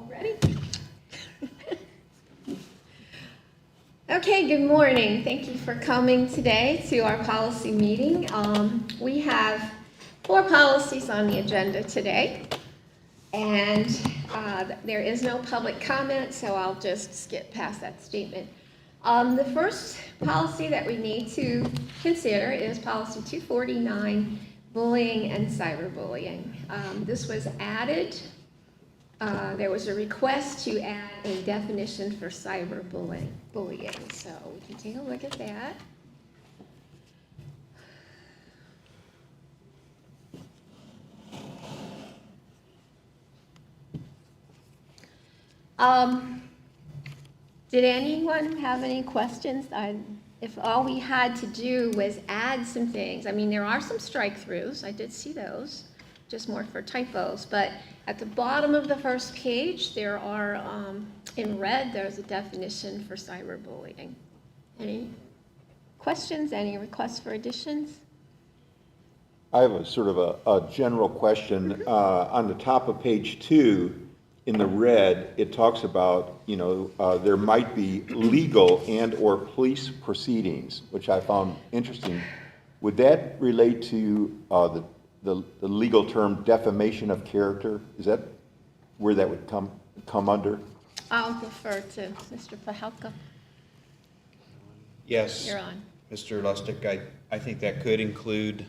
All ready? Okay, good morning. Thank you for coming today to our policy meeting. We have 4 policies on the agenda today, and there is no public comment, so I'll just skip past that statement. The first policy that we need to consider is policy 249, bullying and cyberbullying. This was added. There was a request to add a definition for cyberbullying, so we can take a look at that. Did anyone have any questions? If all we had to do was add some things, I mean, there are some strike-throughs, I did see those, just more for typos, but at the bottom of the first page, there are, in red, there's a definition for cyberbullying. Any questions, any requests for additions? I have a sort of a general question. On the top of page 2, in the red, it talks about, there might be legal and/or police proceedings, which I found interesting. Would that relate to the legal term defamation of character? Is that where that would come under? I'll defer to Mr. Pahelka. Yes. You're on. Mr. Lustig, I think that could include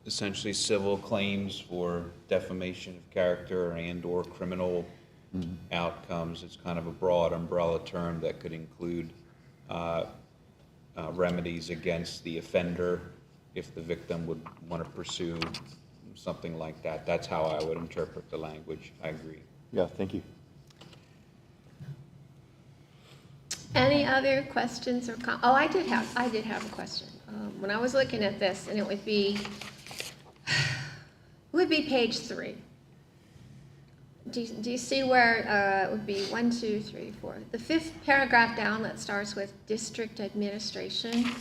essentially civil claims for defamation of character and/or criminal outcomes. It's kind of a broad umbrella term that could include remedies against the offender if the victim would want to pursue something like that. That's how I would interpret the language. I agree. Yeah, thank you. Any other questions or comments? Oh, I did have a question. When I was looking at this, and it would be page 3. Do you see where it would be 1, 2, 3, 4? The 5th paragraph down that starts with district administration.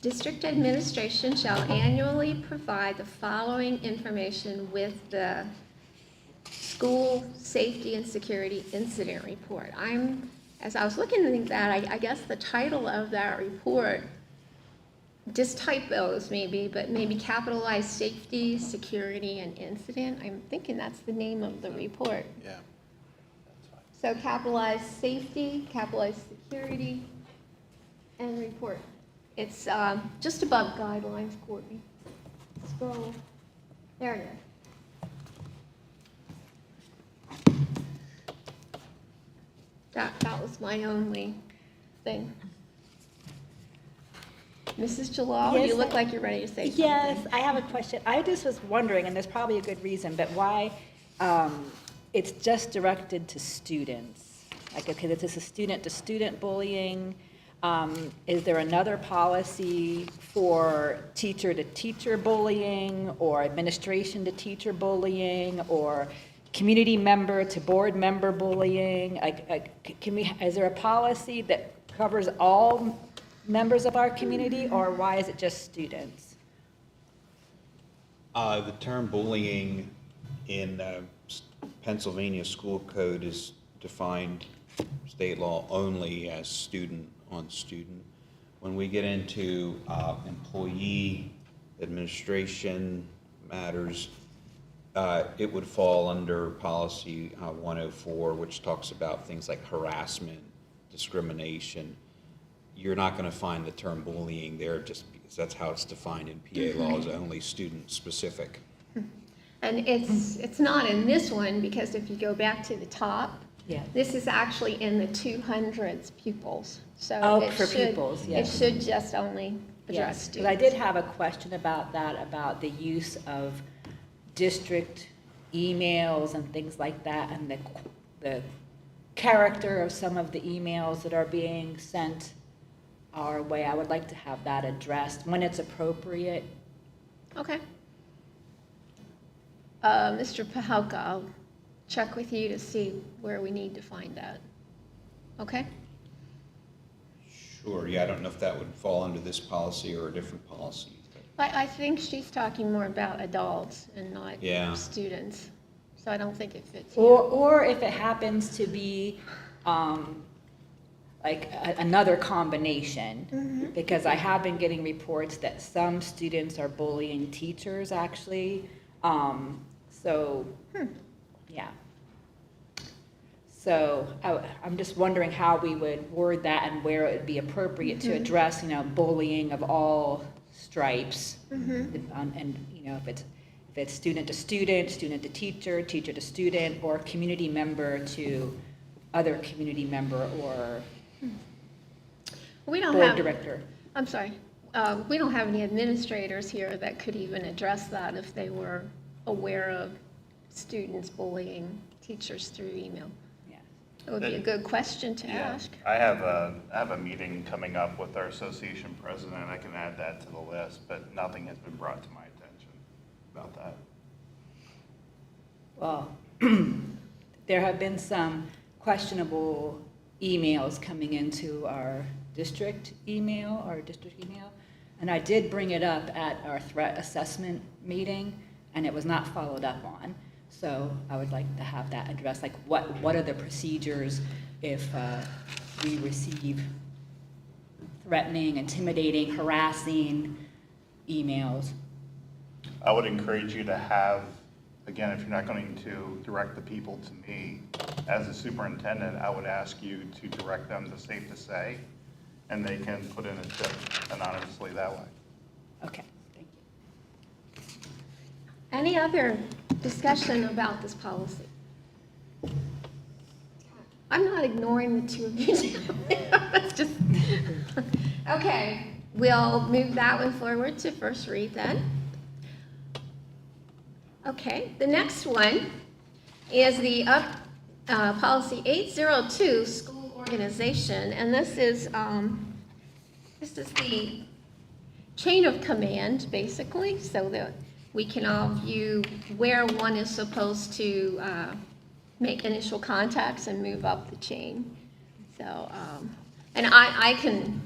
District administration shall annually provide the following information with the school safety and security incident report. As I was looking at that, I guess the title of that report, just typos maybe, but maybe capitalize safety, security, and incident. I'm thinking that's the name of the report. Yeah. So capitalize safety, capitalize security, and report. It's just above guidelines, Courtney. Scroll. There it is. That was my only thing. Mrs. Jalal, Yes, you look like you're ready to say something. Yes, I have a question. I just was wondering, and there's probably a good reason, but why it's just directed to students? Like, okay, this is a student-to-student bullying. Is there another policy for teacher-to-teacher bullying, or administration-to-teacher bullying, or community member to board member bullying? Is there a policy that covers all members of our community, or why is it just students? The term bullying in Pennsylvania school code is defined state law only as student on student. When we get into employee administration matters, it would fall under policy 104, which talks about things like harassment, discrimination. You're not going to find the term bullying there just because that's how it's defined in PA law, is only student specific. And it's not in this one, because if you go back to the top, Yeah. this is actually in the 200s pupils. So Oh, it for should, pupils, yes. It should just only address Yes, because students. I did have a question about that, about the use of district emails and things like that, and the character of some of the emails that are being sent our way. I would like to have that addressed when it's appropriate. Okay. Mr. Pahelka, I'll check with you to see where we need to find that. Okay? Sure, yeah, I don't know if that would fall under this policy or a different policy. I think she's talking more about adults and not Yeah. students, so I don't think it fits here. Or if it happens to be, like another combination, because I have been getting reports that some students are bullying teachers, actually. So, yeah. So I'm just wondering how we would word that and where it would be appropriate to address, bullying of all stripes. And, if it's student to student, student to teacher, teacher to student, or community member to other community member or We don't board have, director. I'm sorry, we don't have any administrators here that could even address that if they were aware of students bullying teachers through email. Yeah. It would be a good question to Yeah, ask. I have a meeting coming up with our association president. I can add that to the list, but nothing has been brought to my attention about that. Well, there have been some questionable emails coming into our district email, and I did bring it up at our threat assessment meeting, and it was not followed up on. So I would like to have that addressed, like what are the procedures if we receive threatening, intimidating, harassing emails? I would encourage you to have, again, if you're not going to direct the people to me, as a superintendent, I would ask you to direct them to Safe to Say, and they can put in a tip anonymously that way. Okay, thank you. Any other discussion about this policy? I'm not ignoring the two of you. It's just, okay, we'll move that one forward to first read then. Okay, the next one is the policy 802, school organization, and this is the chain of command, basically, so that we can all view where one is supposed to make initial contacts and move up the chain. So, and I can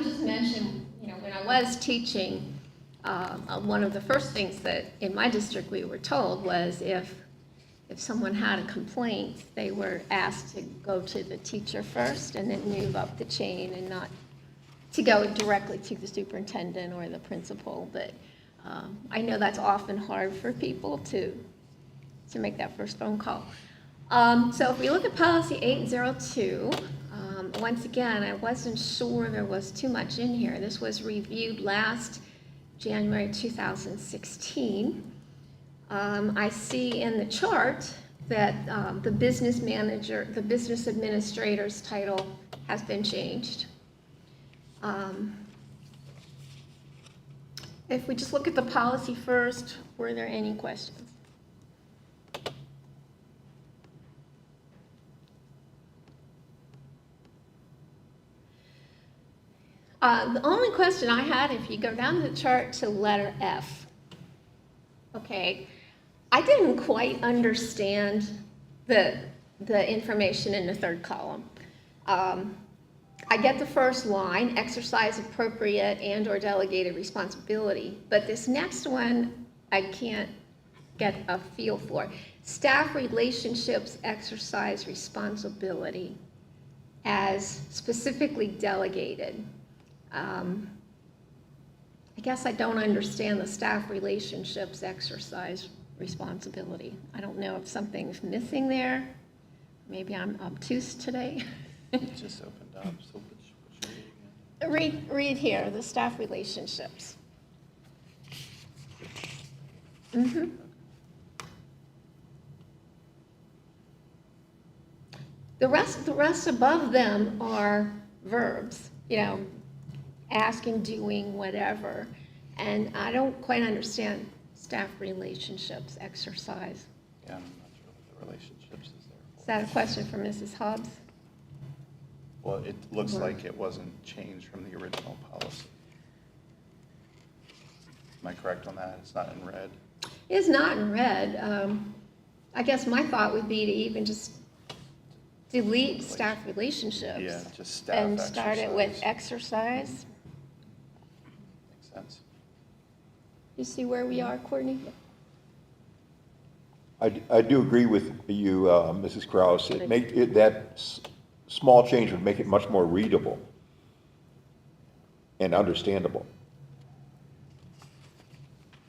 just mention, when I was teaching, one of the first things that in my district we were told was if someone had a complaint, they were asked to go to the teacher first and then move up the chain and not to go directly to the superintendent or the principal. But I know that's often hard for people to make that first phone call. So if we look at policy 802, once again, I wasn't sure there was too much in here. This was reviewed last January 2016. I see in the chart that the business manager, the business administrator's title has been changed. If we just look at the policy first, were there any questions? The only question I had, if you go down the chart to letter F, okay, I didn't quite understand the information in the third column. I get the first line, exercise appropriate and/or delegated responsibility, but this next one, I can't get a feel for. Staff relationships exercise responsibility as specifically delegated. I guess I don't understand the staff relationships exercise responsibility. I don't know if something's missing there. Maybe I'm obtuse today. It just opened up, so which read again? Read here, the staff relationships. The rest above them are verbs, asking, doing, whatever. And I don't quite understand staff relationships exercise. Yeah, I'm not sure what the relationships is there for. Is that a question for Mrs. Hobbs? Well, it looks like it wasn't changed from the original policy. Am I correct on that? It's not in red? It's not in red. I guess my thought would be to even just delete staff relationships. Yeah, just staff And start it with exercise. exercise. Makes sense. You see where we are, Courtney? I do agree with you, Mrs. Kraus. Small change would make it much more readable and understandable.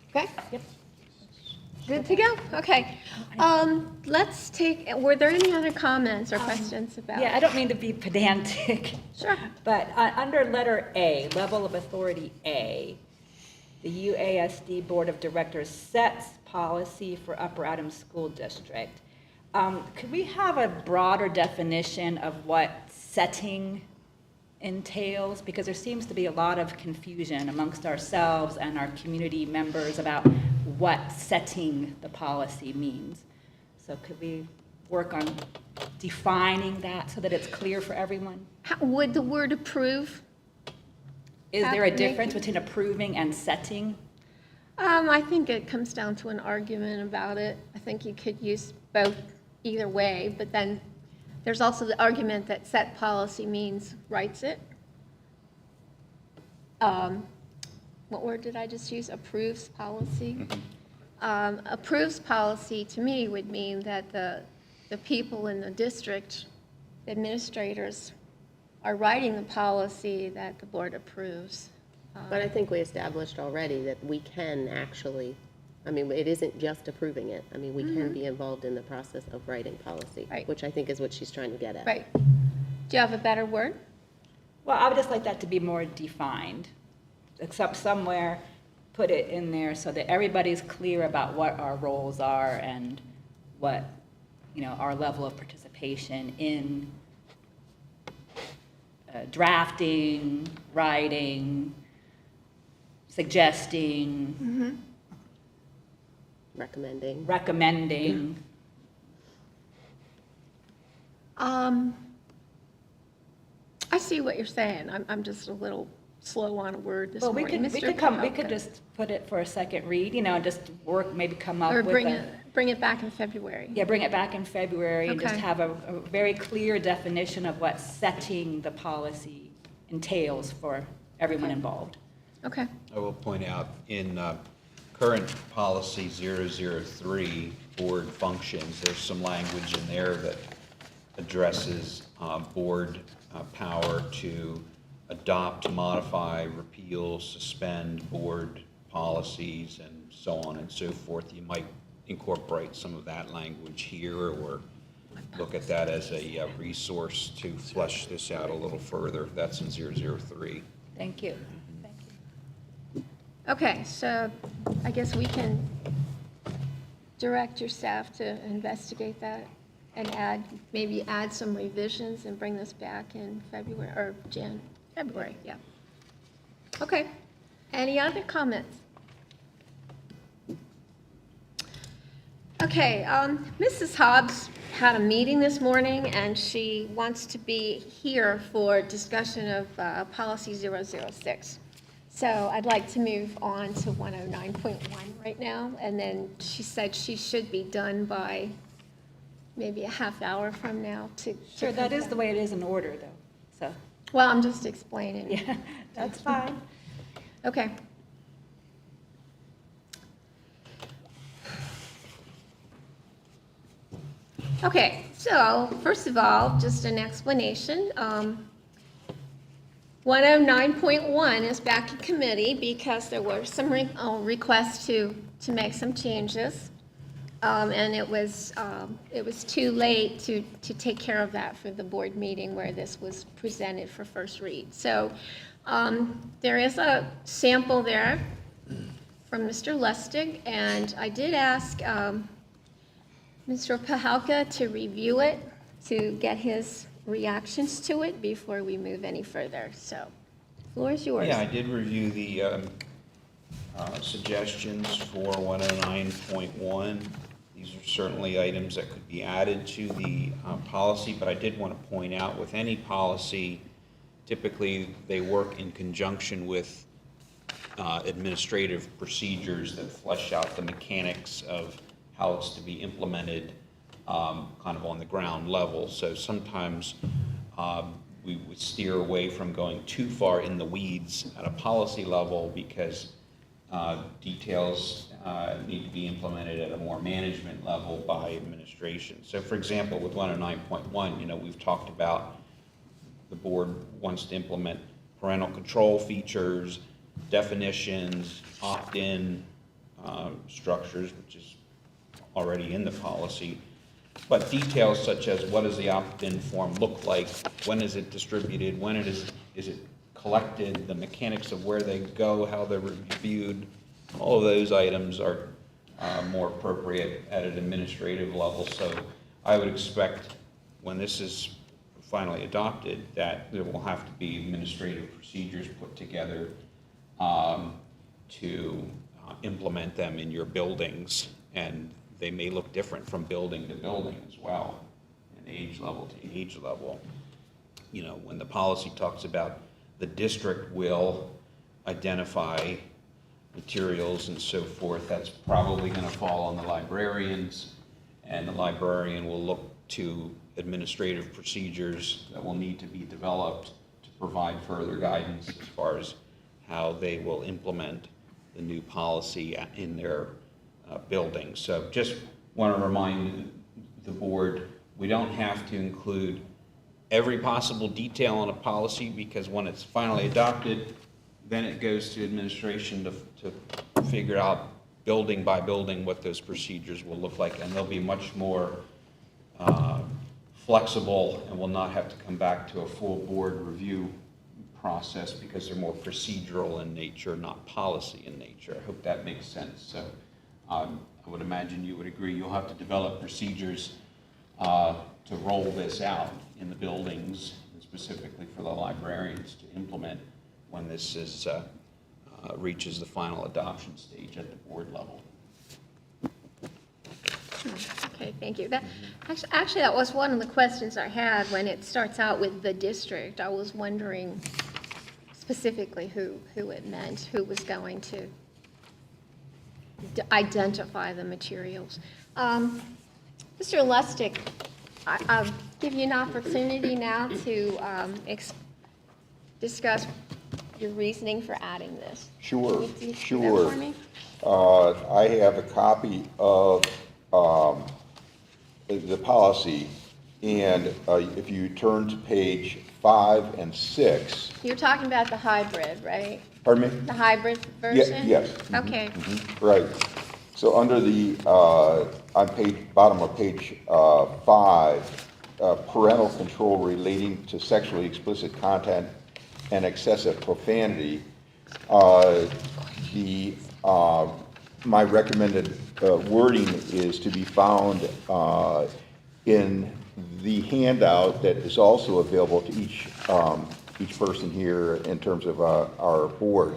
Okay, Yep. good to go, okay. Let's take, were there any other comments or questions about? Yeah, I don't mean to be pedantic. Sure. But under letter A, level of authority A, the UASD Board of Directors sets policy for Upper Adams School District. Could we have a broader definition of what setting entails? Because there seems to be a lot of confusion amongst ourselves and our community members about what setting the policy means. So could we work on defining that so that it's clear for everyone? Would the word approve? Is there a Make- difference between approving and setting? I think it comes down to an argument about it. I think you could use both either way, but then there's also the argument that set policy means writes it. What word did I just use? Approves policy. Approves policy to me would mean that the people in the district, the administrators, are writing the policy that the board approves. But I think we established already that we can actually, I mean, it isn't just approving it. I mean, we can be involved in the process of writing policy, Right. which I think is what she's trying to get at. Right. Do you have a better word? Well, I would just like that to be more defined, except somewhere, put it in there so that everybody's clear about what our roles are and what, our level of participation in drafting, writing, suggesting, Recommending. recommending. I see what you're saying. I'm just a little slow on a word this Well, we morning. could, we Mr. could come, we Pahoka. could just put it for a second read, just work, maybe come up Or with bring it back in February. Yeah, bring it back in February and just Okay. have a very clear definition of what setting the policy entails for everyone involved. Okay. I will point out in current policy 003, board functions, there's some language in there that addresses board power to adopt, modify, repeal, suspend board policies, and so on and so forth. You might incorporate some of that language here or look at that as a resource to flesh this out a little further. That's in 003. Thank you. Thank you. Okay, so I guess we can direct your staff to investigate that and maybe add some revisions and bring this back in February, or February, yeah. Okay. Any other comments? Okay, Mrs. Hobbs had a meeting this morning, and she wants to be here for discussion of policy 006. So I'd like to move on to 109.1 right now, and then she said she should be done by maybe a half hour from now to. Sure, that is the way it is in order, though, so, Well, I'm just explaining. yeah, that's fine. Okay. Okay, so first of all, just an explanation. 109.1 is back in committee because there were some requests to make some changes. And it was too late to take care of that for the board meeting where this was presented for first read. So there is a sample there from Mr. Lustig, and I did ask Mr. Pahalka to review it, to get his reactions to it before we move any further. So, floor is yours. Yeah, I did review the suggestions for 109.1. These are certainly items that could be added to the policy, but I did want to point out with any policy, typically they work in conjunction with administrative procedures that flesh out the mechanics of how it's to be implemented kind of on the ground level. So sometimes we would steer away from going too far in the weeds at a policy level because Details need to be implemented at a more management level by administration. So for example, with 109.1, we've talked about the board wants to implement parental control features, definitions, opt-in structures, which is already in the policy, but details such as what does the opt-in form look like, when is it distributed, when is it collected, the mechanics of where they go, how they're reviewed, all of those items are more appropriate at an administrative level. So I would expect when this is finally adopted that there will have to be administrative procedures put together to implement them in your buildings, and they may look different from building to building as well, and age level to age level. When the policy talks about the district will identify materials and so forth, that's probably going to fall on the librarians, and the librarian will look to administrative procedures that will need to be developed to provide further guidance as far as how they will implement the new policy in their buildings. So just want to remind the board, we don't have to include every possible detail on a policy, because when it's finally adopted, then it goes to administration to figure out building by building what those procedures will look like, and they'll be much more flexible and will not have to come back to a full board review process because they're more procedural in nature, not policy in nature. I hope that makes sense. So I would imagine you would agree you'll have to develop procedures to roll this out in the buildings, and specifically for the librarians to implement when this is reaches the final adoption stage at the board level. Okay, thank you. Actually, that was one of the questions I had when it starts out with the district. I was wondering specifically who it meant, who was going to identify the materials. Mr. Lustig, I'll give you an opportunity now to discuss your reasoning for adding this. Sure, Can you do that sure. for me? I have a copy of the policy, and if you turn to page 5 and 6, You're talking about the hybrid, right? pardon me? The hybrid version? Yes. Okay. Right. So under the, on bottom of page 5, parental control relating to sexually explicit content and excessive profanity, my recommended wording is to be found in the handout that is also available to each person here in terms of our board.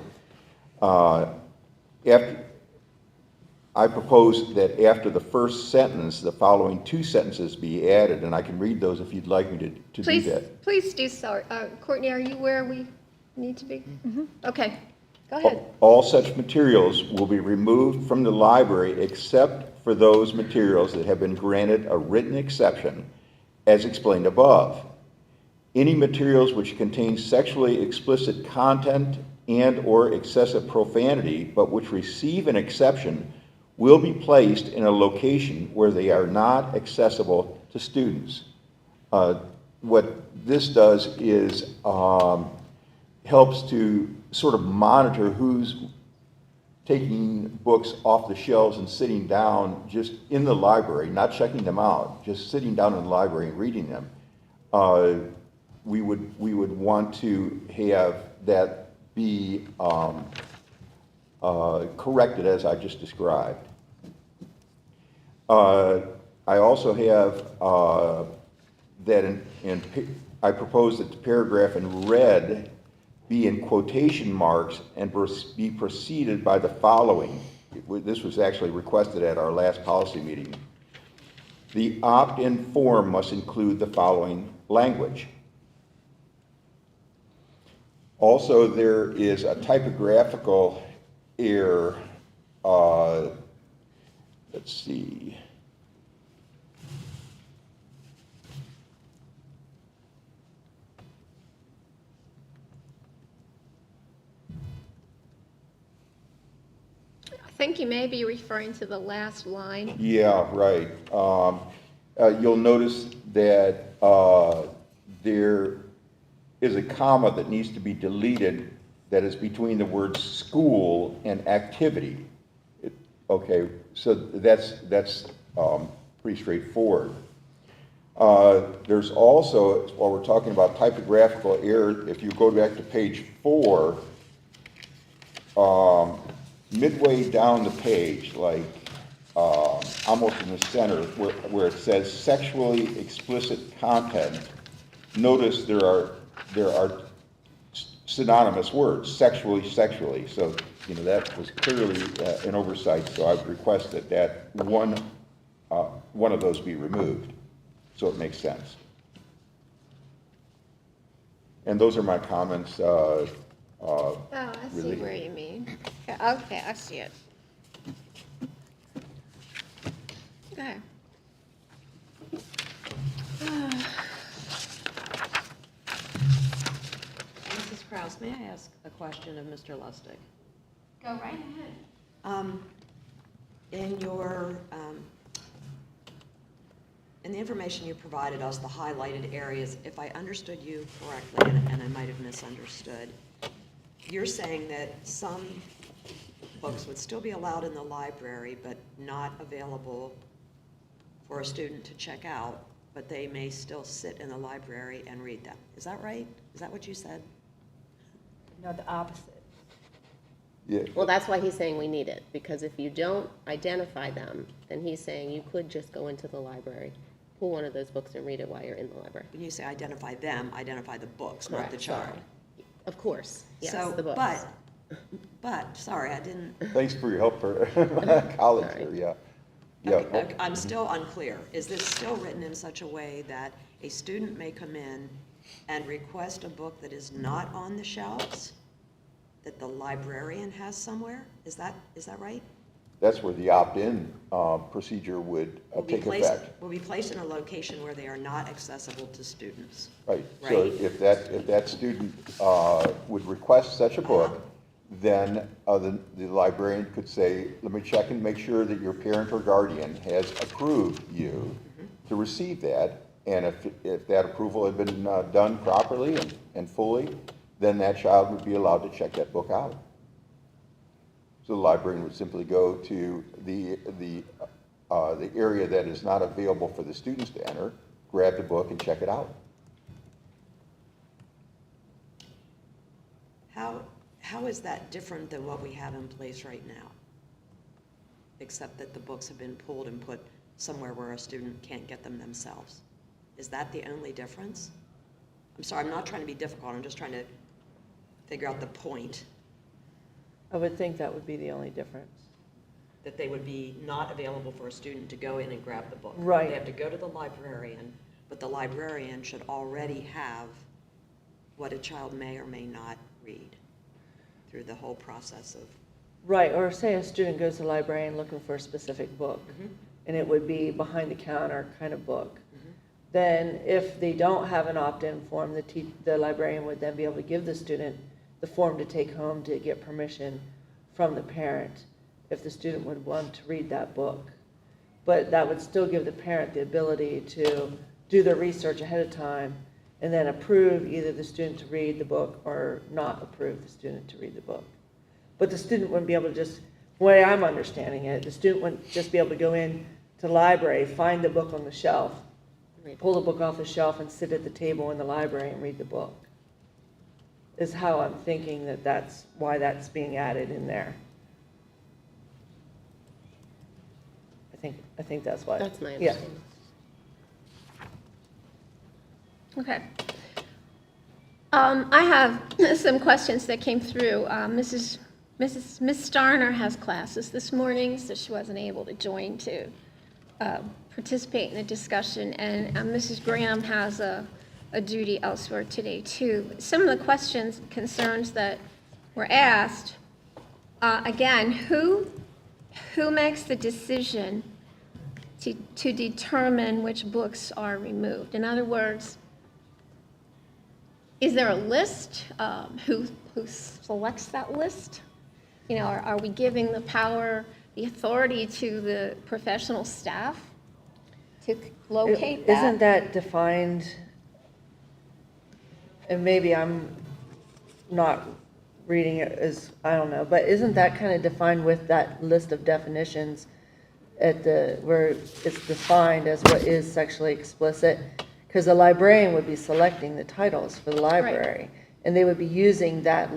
I propose that after the first sentence, the following 2 sentences be added, and I can read those if you'd like me to do that. Please do so. Courtney, are you where we need to be? Okay, go ahead. All such materials will be removed from the library except for those materials that have been granted a written exception as explained above. Any materials which contain sexually explicit content and or excessive profanity, but which receive an exception, will be placed in a location where they are not accessible to students. What this does is helps to sort of monitor who's taking books off the shelves and sitting down just in the library, not checking them out, just sitting down in the library and reading them. We would want to have that be corrected as I just described. I also have that I propose that the paragraph in red be in quotation marks and be preceded by the following. This was actually requested at our last policy meeting. The opt-in form must include the following language. Also, there is a typographical error. Let's see. think you may be referring to the last line. Yeah, right. You'll notice that there is a comma that needs to be deleted that is between the words school and activity. Okay, so that's pretty straightforward. There's also, while we're talking about typographical error, if you go back to page 4, midway down the page, like almost in the center, where it says sexually explicit content, notice there are synonymous words, sexually, sexually. So, that was clearly an oversight, so I would request that one of those be removed, so it makes sense. And those are my comments. Oh, I see Really? where you mean. Okay, I see it. Okay. Mrs. Kraus, may I ask a question of Mr. Lustig? Go right ahead. In your, in the information you provided us, the highlighted areas, if I understood you correctly, and I might have misunderstood, you're saying that some books would still be allowed in the library, but not available for a student to check out, but they may still sit in the library and read them. Is that right? Is that what you said? No, the opposite. Yeah. Well, that's why he's saying we need it, because if you don't identify them, then he's saying you could just go into the library, pull one of those books and read it while you're in the library. When you say identify them, identify the books, not the Correct, child. sorry. Of course, yes, So, the books. but, sorry, I didn't, Thanks for your help for college Sorry. here, yeah. Yeah, okay, I'm still unclear. Is this still written in such a way that a student may come in and request a book that is not on the shelves, that the librarian has somewhere? Is that right? that's where the opt-in procedure would take effect. Will be placed in a location where they are not accessible to students. Right, so Right. if that student would request such a book, then the librarian could say, let me check and make sure that your parent or guardian has approved you to receive that. And if that approval had been done properly and fully, then that child would be allowed to check that book out. So the librarian would simply go to the area that is not available for the students to enter, grab the book and check it out. How is that different than what we have in place right now? Except that the books have been pulled and put somewhere where a student can't get them themselves. Is that the only difference? I'm sorry, I'm not trying to be difficult, I'm just trying to figure out the point, I would think that would be the only difference. that they would be not available for a student to go in and grab the book. Right. They have to go to the librarian, but the librarian should already have what a child may or may not read through the whole process of, Right, or say a student goes to the librarian looking for a specific book, and it would be behind the counter kind of book. Then if they don't have an opt-in form, the librarian would then be able to give the student the form to take home to get permission from the parent if the student would want to read that book. But that would still give the parent the ability to do their research ahead of time and then approve either the student to read the book or not approve the student to read the book. But the student wouldn't be able to just, the way I'm understanding it, the student wouldn't just be able to go in to the library, find the book on the shelf, pull the book off the shelf and sit at the table in the library and read the book. Is how I'm thinking that's why that's being added in there. I think that's what. That's my Yeah. understanding. Okay. I have some questions that came through. Miss Starner has classes this morning, so she wasn't able to join to participate in the discussion, and Mrs. Graham has a duty elsewhere today, too. Some of the questions, concerns that were asked, again, who makes the decision to determine which books are removed? In other words, is there a list? Who selects that list? You know, are we giving the power, the authority to the professional staff to locate that? Isn't that defined, and maybe I'm not reading it as, I don't know, but isn't that kind of defined with that list of definitions at the, where it's defined as what is sexually explicit? Because the librarian would be selecting the titles for the library, and they would be using that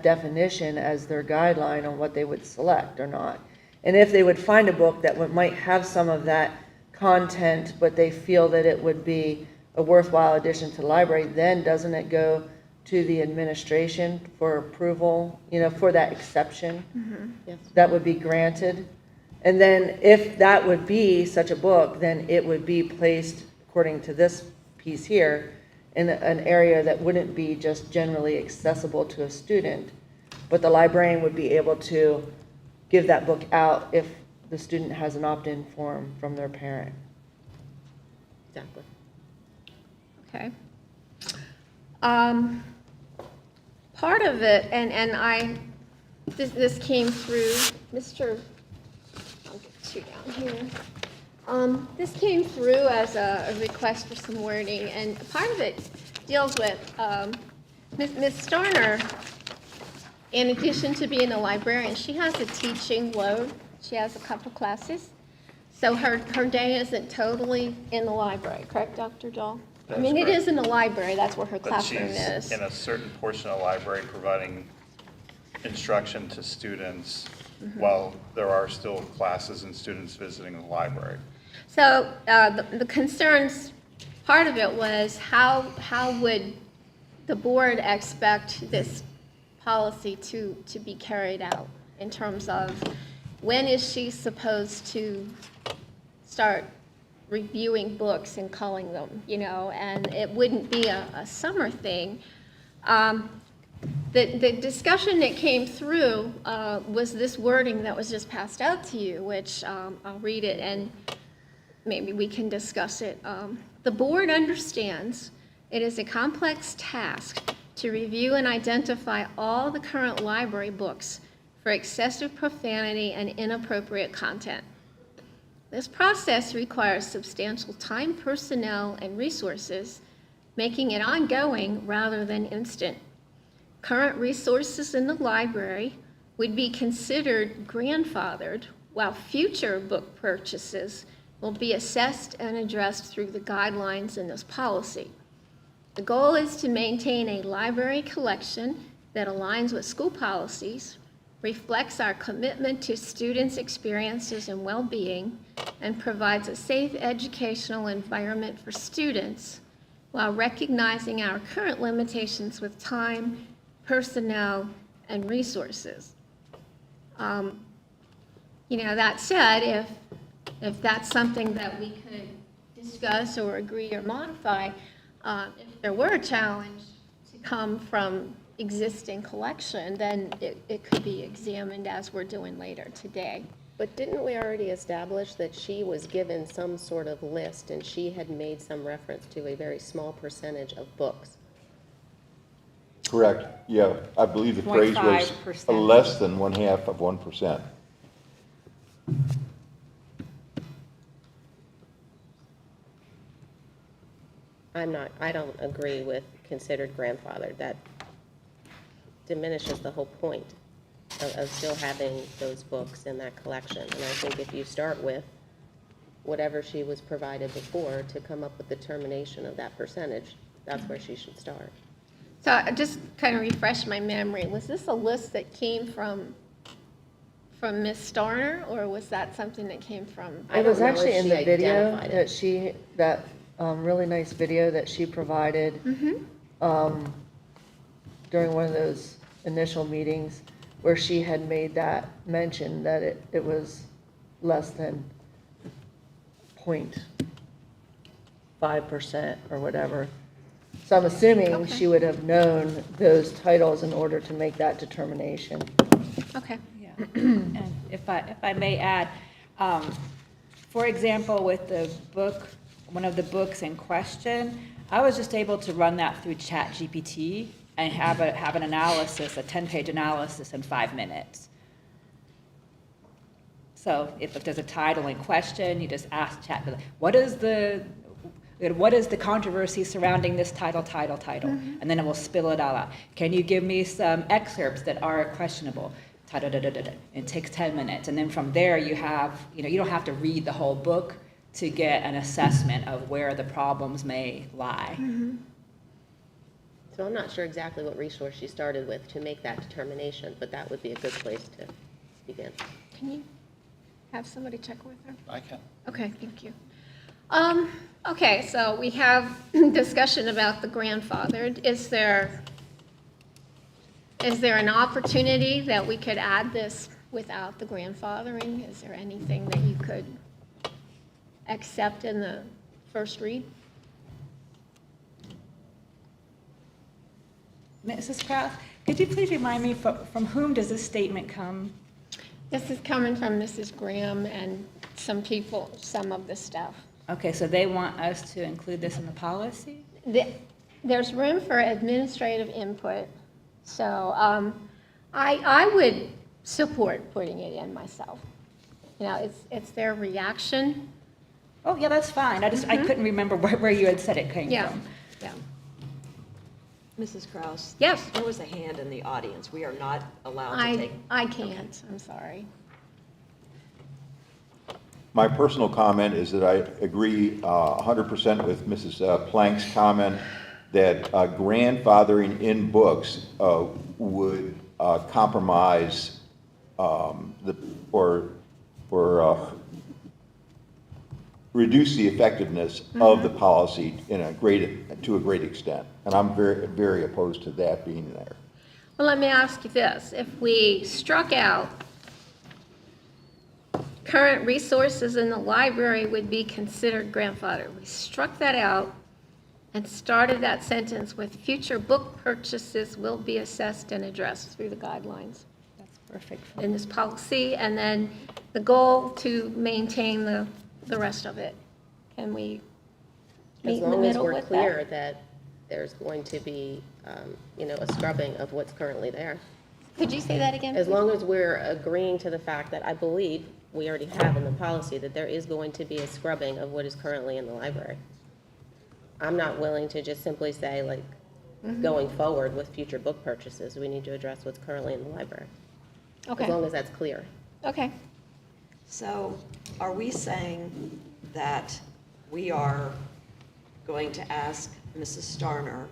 definition as their guideline on what they would select or not. And if they would find a book that might have some of that content, but they feel that it would be a worthwhile addition to the library, then doesn't it go to the administration for approval, you know, for that exception? Yes. That would be granted. And then if that would be such a book, then it would be placed, according to this piece here, in an area that wouldn't be just generally accessible to a student, but the librarian would be able to give that book out if the student has an opt-in form from their parent. Exactly. Okay. Part of it, and this came through, I'll get you down here. This came through as a request for some wording, and part of it deals with, Ms. Starner, in addition to being a librarian, she has a teaching load. She has a couple classes. So her day isn't totally in the library, correct, Dr. Dahl? I mean, it is in the library, that's where her But classroom she's is. in a certain portion of the library providing instruction to students while there are still classes and students visiting the library. So the concerns, part of it was how would the board expect this policy to be carried out in terms of when is she supposed to start reviewing books and culling them, you know, and it wouldn't be a summer thing. The discussion that came through was this wording that was just passed out to you, which I'll read it and maybe we can discuss it. The board understands it is a complex task to review and identify all the current library books for excessive profanity and inappropriate content. This process requires substantial time, personnel, and resources, making it ongoing rather than instant. Current resources in the library would be considered grandfathered, while future book purchases will be assessed and addressed through the guidelines in this policy. The goal is to maintain a library collection that aligns with school policies, reflects our commitment to students' experiences and well-being, and provides a safe educational environment for students while recognizing our current limitations with time, personnel, and resources. You know, that said, if that's something that we could discuss or agree or modify, if there were a challenge to come from existing collection, then it could be examined as we're doing later today. But didn't we already establish that she was given some sort of list and she had made some reference to a very small percentage of books? Correct, yeah, I believe the phrase was 0.5%. less than 0.5%. I don't agree with considered grandfathered. That diminishes the whole point of still having those books in that collection. And I think if you start with whatever she was provided before to come up with the determination of that percentage, that's where she should start. So I just kind of refresh my memory. Was this a list that came from Ms. Starner, or was that something that came from? I It was don't know actually if in she the video identified it. that really nice video that she provided during one of those initial meetings where she had made that mention that it was less than 0.5% or whatever. So I'm assuming Okay. she would have known those titles in order to make that determination. Okay. Yeah. And if I may add, for example, with the book, one of the books in question, I was just able to run that through ChatGPT and have an analysis, a 10-page analysis in 5 minutes. So if there's a title in question, you just ask chat, what is the controversy surrounding this title? And then it will spill it all out. Can you give me some excerpts that are questionable? It takes 10 minutes. And then from there you have, you don't have to read the whole book to get an assessment of where the problems may lie. So I'm not sure exactly what resource she started with to make that determination, but that would be a good place to begin. Can you have somebody check with her? I can. Okay, thank you. Okay, so we have discussion about the grandfathered. Is there an opportunity that we could add this without the grandfathering? Is there anything that you could accept in the first read? Mrs. Kraus, could you please remind me from whom does this statement come? This is coming from Mrs. Graham and some people, some of the staff. Okay, so they want us to include this in the policy? There's room for administrative input, so I would support putting it in myself. It's their reaction. Oh, yeah, that's fine. I couldn't remember where you had said it came Yeah, from. yeah. Mrs. Kraus? Yes. There was a hand in the audience. We are not allowed to take. I can't, I'm sorry. My personal comment is that I agree 100% with Mrs. Plank's comment that grandfathering in books would compromise or reduce the effectiveness of the policy to a great extent. And I'm very, very opposed to that being there. Well, let me ask you this. If we struck out current resources in the library would be considered grandfathered. We struck that out and started that sentence with future book purchases will be assessed and addressed through the guidelines That's perfect. in this policy, and then the goal to maintain the rest of it. Can we meet in the middle with that? As long as we're clear that there's going to be, a scrubbing of what's currently there. Could you say that again? As please? long as we're agreeing to the fact that I believe we already have in the policy that there is going to be a scrubbing of what is currently in the library. I'm not willing to just simply say, like, going forward with future book purchases, we need to address what's currently in the library. As long Okay, as that's clear. okay. So are we saying that we are going to ask Mrs. Starner,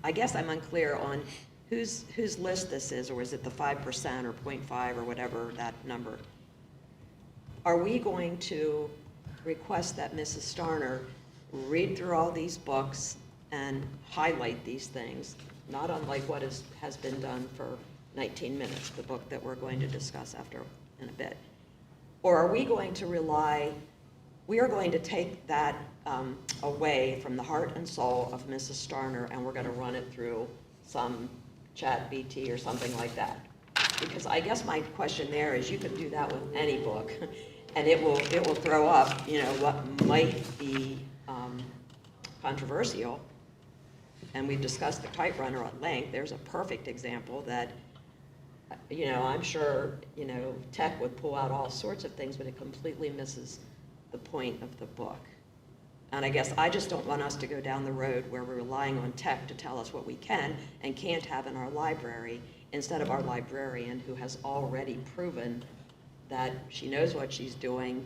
I guess I'm unclear on whose list this is, or is it the 5% or 0.5 or whatever that number? Are we going to request that Mrs. Starner read through all these books and highlight these things, not unlike what has been done for 19 minutes, the book that we're going to discuss in a bit? Or are we going to we are going to take that away from the heart and soul of Mrs. Starner, and we're going to run it through some chat BT or something like that? Because I guess my question there is, you can do that with any book, and it will throw up, what might be controversial. And we've discussed the Kite Runner at length. There's a perfect example that, I'm sure, tech would pull out all sorts of things, but it completely misses the point of the book. And I guess I just don't want us to go down the road where we're relying on tech to tell us what we can and can't have in our library, instead of our librarian who has already proven that she knows what she's doing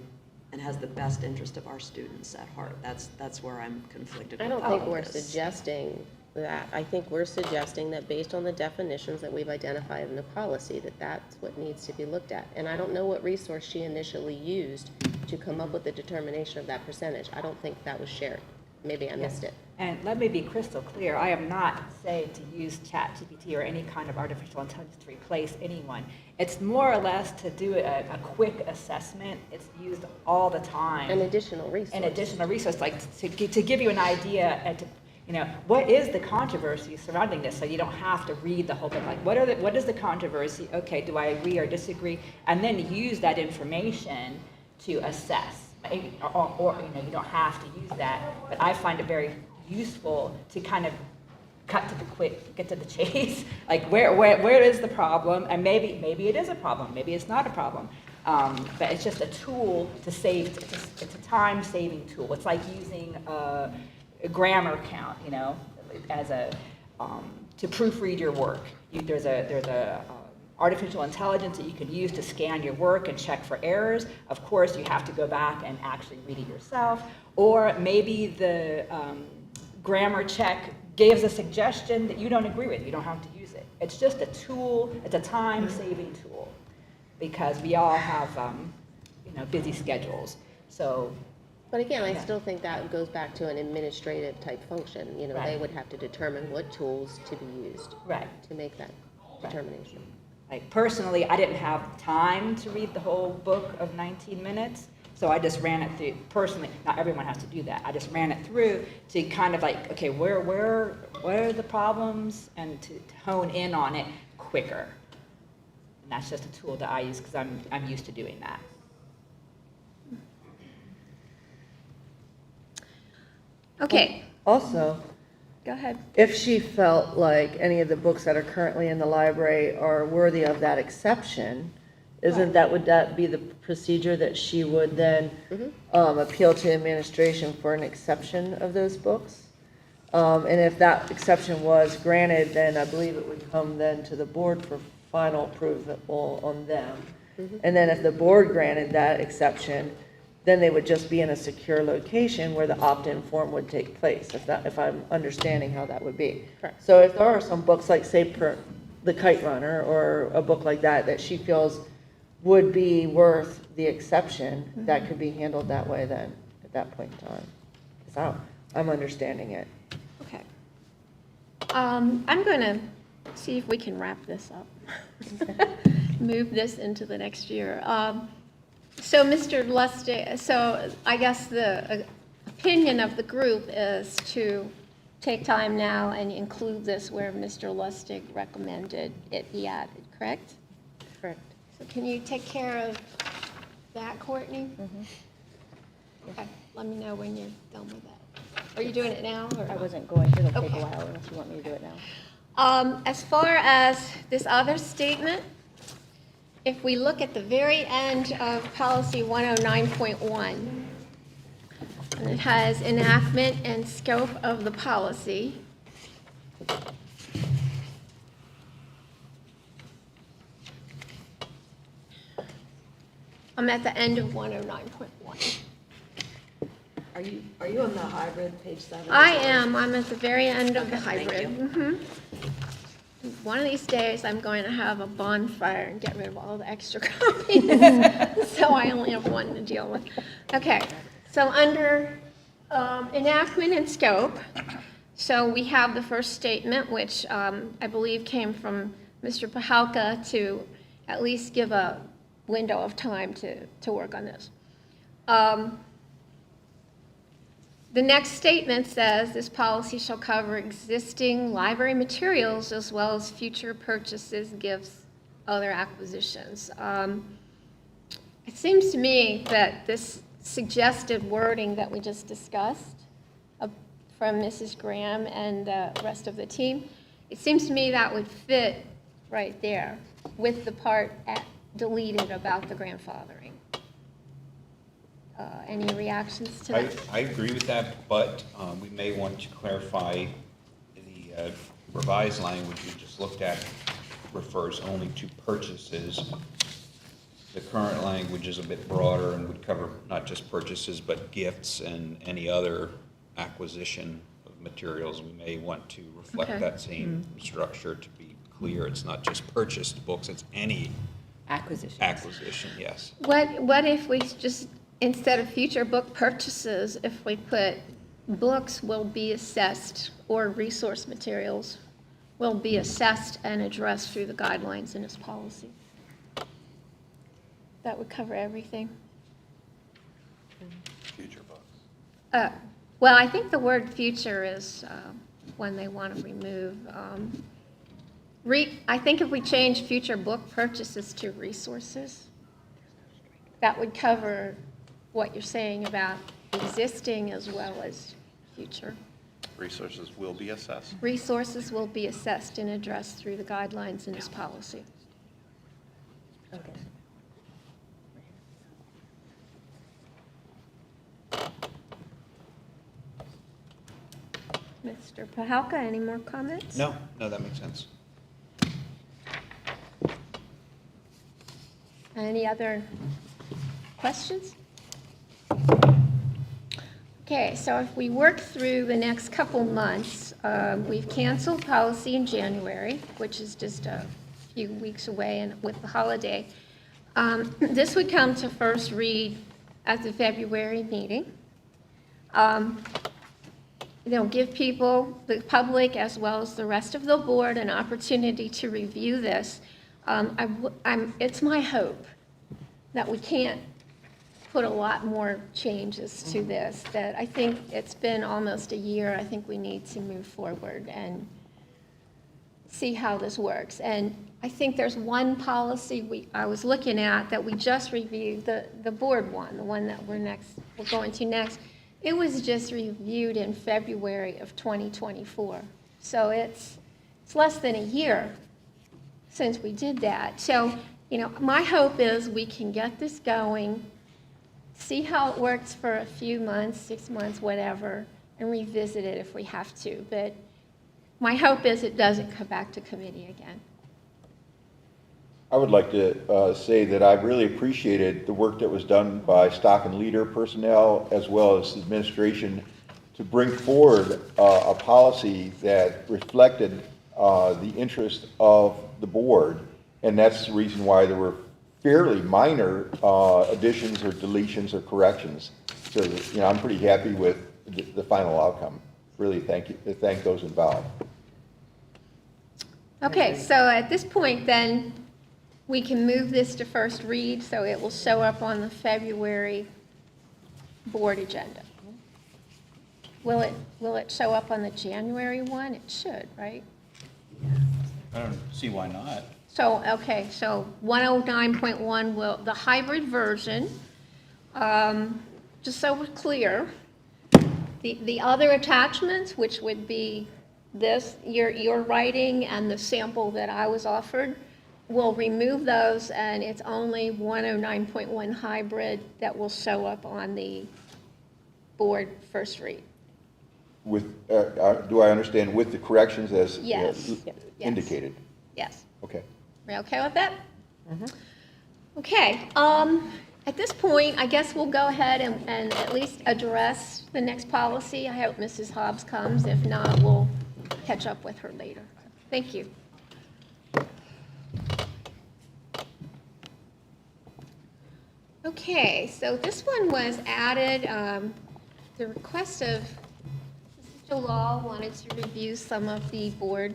and has the best interest of our students at heart. That's where I'm conflicted I with don't all think of we're this. suggesting that. I think we're suggesting that based on the definitions that we've identified in the policy, that that's what needs to be looked at. And I don't know what resource she initially used to come up with the determination of that percentage. I don't think that was shared. Maybe I missed it. And let me be crystal clear, I am not saying to use ChatGPT or any kind of artificial intelligence to replace anyone. It's more or less to do a quick assessment. It's used all the time. An additional resource. An additional resource, like to give you an idea and to, what is the controversy surrounding this? So you don't have to read the whole thing. Like, what is the controversy? Okay, do I agree or disagree? And then use that information to assess. Or you don't have to use that, but I find it very useful to kind of cut to the quick, get to the chase. Like where is the problem? And maybe it is a problem, maybe it's not a problem. But it's just a tool to save, it's a time-saving tool. It's like using a grammar count, you know, as a, to proofread your work. There's a artificial intelligence that you can use to scan your work and check for errors. Of course, you have to go back and actually read it yourself. Or maybe the grammar check gives a suggestion that you don't agree with. You don't have to use it. It's just a tool. It's a time-saving tool because we all have, you know, busy schedules. So, But again, I Yeah. still think that goes back to an administrative type function. You know, they Right. would have to determine what tools to be used right. to make that determination. Like personally, I didn't have time to read the whole book of 19 minutes, so I just ran it through. Personally, not everyone has to do that. I just ran it through to kind of like, okay, where are the problems, and to hone in on it quicker. And that's just a tool that I use because I'm used to doing that. Okay, Also, go ahead. if she felt like any of the books that are currently in the library are worthy of that exception, would that be the procedure that she would then appeal to administration for an exception of those books? And if that exception was granted, then I believe it would come then to the board for final approval on them. And then if the board granted that exception, then they would just be in a secure location where the opt-in form would take place, if I'm understanding how that would be. Correct. So if there are some books, like say The Kite Runner, or a book like that, that she feels would be worth the exception, that could be handled that way then, at that point in time. Is how I'm understanding it. Okay. I'm going to see if we can wrap this up. Move this into the next year. So Mr. Lustig, so I guess the opinion of the group is to take time now and include this where Mr. Lustig recommended it be added, correct? Correct. So can you take care of that, Courtney? Okay, let me know when you're done with that. Are you doing it now? Or? I wasn't going to, it'll take Okay. a while unless you want me to do it now. As far as this other statement, if we look at the very end of policy 109.1, and it has enactment and scope of the policy. I'm at the end of 109.1. Are you on the hybrid, page 7? I am, I'm at the very end of the Okay, thank hybrid. Mhm. One of these days, I'm going to have a bonfire and get rid of all the extra copies, so I only have one to deal with. Okay, so under enactment and scope, so we have the first statement, which I believe came from Mr. Pahalka to at least give a window of time to work on this. The next statement says, this policy shall cover existing library materials as well as future purchases, gifts, other acquisitions. It seems to me that this suggested wording that we just discussed from Mrs. Graham and the rest of the team, it seems to me that would fit right there with the part deleted about the grandfathering. Any reactions to that? I agree with that, but we may want to clarify the revised language we just looked at refers only to purchases. The current language is a bit broader and would cover not just purchases, but gifts and any other acquisition of materials. We may want to reflect Okay. that same structure to be clear. It's not just purchased books, it's any Acquisitions. acquisition, yes. What if we just, instead of future book purchases, if we put books will be assessed or resource materials will be assessed and addressed through the guidelines in this policy? That would cover everything. Future books. Well, I think the word future is one they want to remove. I think if we change future book purchases to resources, that would cover what you're saying about existing as well as future. Resources will be assessed. Resources will be assessed and addressed through the guidelines in this policy. Okay. Mr. Pahalka, any more comments? No, that makes sense. Any other questions? Okay, so if we work through the next couple months, we've canceled policy in January, which is just a few weeks away and with the holiday. This would come to first read at the February meeting. Give people, the public, as well as the rest of the board, an opportunity to review this. It's my hope that we can't put a lot more changes to this, that I think it's been almost a year. I think we need to move forward and see how this works. And I think there's one policy I was looking at that we just reviewed, the board one, the one that we're going to next. It was just reviewed in February of 2024. So it's less than a year since we did that. So, my hope is we can get this going, see how it works for a few months, 6 months, whatever, and revisit it if we have to. But my hope is it doesn't come back to committee again. I would like to say that I've really appreciated the work that was done by Stock and Leader personnel as well as administration to bring forward a policy that reflected the interest of the board. And that's the reason why there were fairly minor additions or deletions or corrections. So, I'm pretty happy with the final outcome. Really thank those involved. Okay, so at this point then, we can move this to first read, so it will show up on the February board agenda. Will it show up on the January one? It should, right? I don't see why not. So, okay, so 109.1 the hybrid version, just so we're clear, the other attachments, which would be this, your writing and the sample that I was offered, we'll remove those, and it's only 109.1 hybrid that will show up on the board first read. With, do I understand with the corrections as Yes. indicated? Yes. Okay. Are you okay with that? Okay, at this point, I guess we'll go ahead and at least address the next policy. I hope Mrs. Hobbs comes. If not, we'll catch up with her later. Thank you. Okay, so this one was added, the request of Mrs. Jalal wanted to review some of the board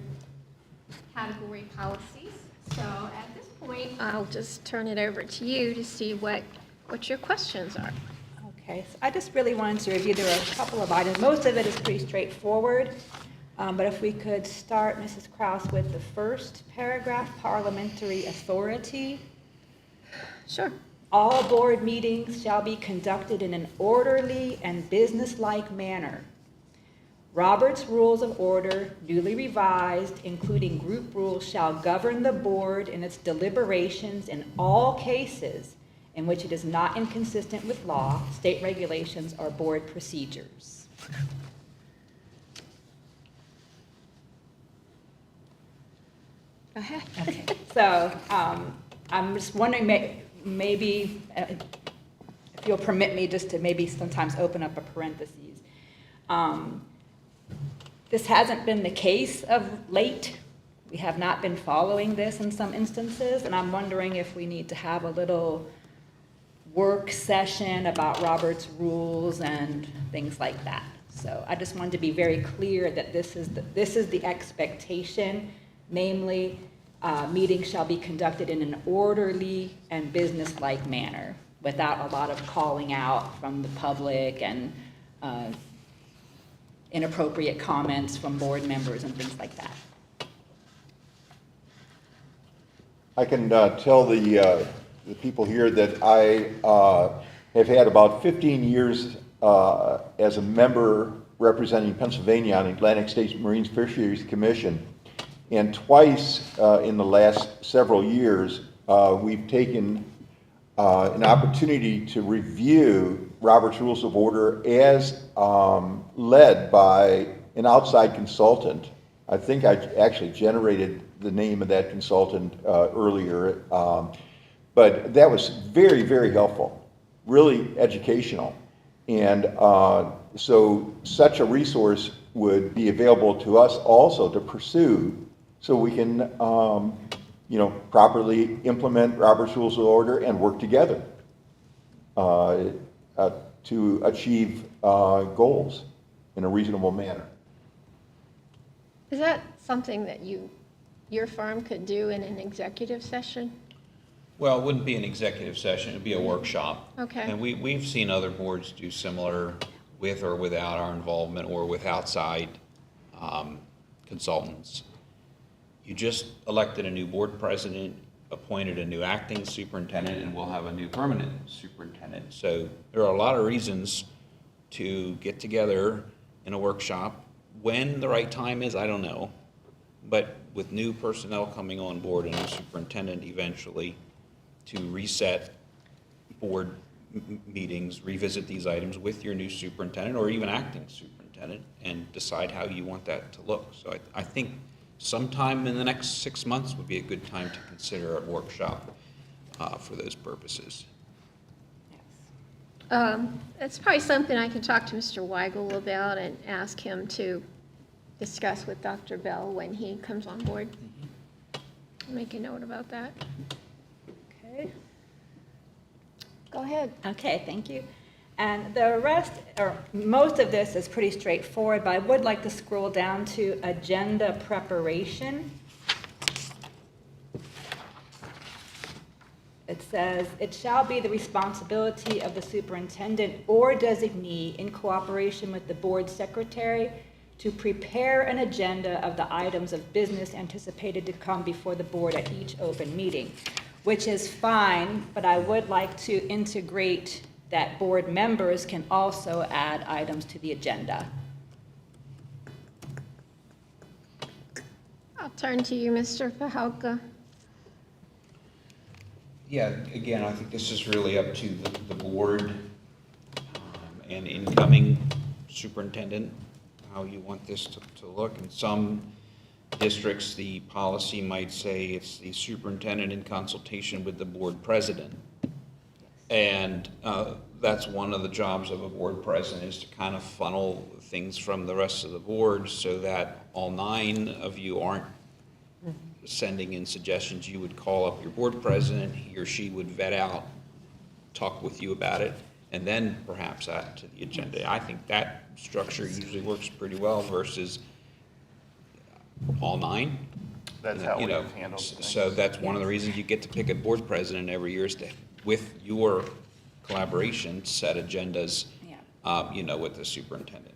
category policies. So at this point, I'll just turn it over to you to see what your questions are. Okay, so I just really wanted to review, there are a couple of items. Most of it is pretty straightforward, but if we could start, Mrs. Kraus, with the first paragraph, parliamentary authority. Sure. All board meetings shall be conducted in an orderly and businesslike manner. Robert's Rules of Order, newly revised, including group rules, shall govern the board in its deliberations in all cases in which it is not inconsistent with law, state regulations, or board procedures. Go ahead. Okay. So I'm just wondering, maybe, if you'll permit me just to maybe sometimes open up a parentheses. This hasn't been the case of late. We have not been following this in some instances, and I'm wondering if we need to have a little work session about Robert's rules and things like that. So I just wanted to be very clear that this is the expectation, namely, meetings shall be conducted in an orderly and businesslike manner without a lot of calling out from the public and inappropriate comments from board members and things like that. I can tell the people here that I have had about 15 years as a member representing Pennsylvania on the Atlantic States Marine Fisheries Commission. And twice in the last several years, we've taken an opportunity to review Robert's Rules of Order as led by an outside consultant. I think I actually generated the name of that consultant earlier. But that was very, very helpful, really educational. And so such a resource would be available to us also to pursue so we can, properly implement Robert's Rules of Order and work together to achieve goals in a reasonable manner. Is that something that your firm could do in an executive session? Well, it wouldn't be an executive session, it'd be a workshop. Okay. And we've seen other boards do similar with or without our involvement or with outside consultants. You just elected a new board president, appointed a new acting superintendent, and we'll have a new permanent superintendent. So there are a lot of reasons to get together in a workshop. When the right time is, I don't know. But with new personnel coming on board and a new superintendent eventually, to reset board meetings, revisit these items with your new superintendent or even acting superintendent and decide how you want that to look. So I think sometime in the next 6 months would be a good time to consider a workshop for those purposes. It's probably something I can talk to Mr. Weigel about and ask him to discuss with Dr. Bell when he comes on board. Make a note about that. Okay. Go ahead. Okay, thank you. And the rest, or most of this is pretty straightforward, but I would like to scroll down to agenda preparation. It says, "It shall be the responsibility of the superintendent or designee in cooperation with the board secretary to prepare an agenda of the items of business anticipated to come before the board at each open meeting," which is fine, but I would like to integrate that board members can also add items to the agenda. I'll turn to you, Mr. Pahalka. Yeah, again, I think this is really up to the board and incoming superintendent, how you want this to look. In some districts, the policy might say it's the superintendent in consultation with the board president. And that's one of the jobs of a board president, is to kind of funnel things from the rest of the board so that all 9 of you aren't sending in suggestions. You would call up your board president, he or she would vet out, talk with you about it, and then perhaps add to the agenda. I think that structure usually works pretty well versus all 9. That's how You we've know, handled things. So that's one of the reasons you get to pick a board president every year, is to, with your collaboration, set agendas, with the superintendent.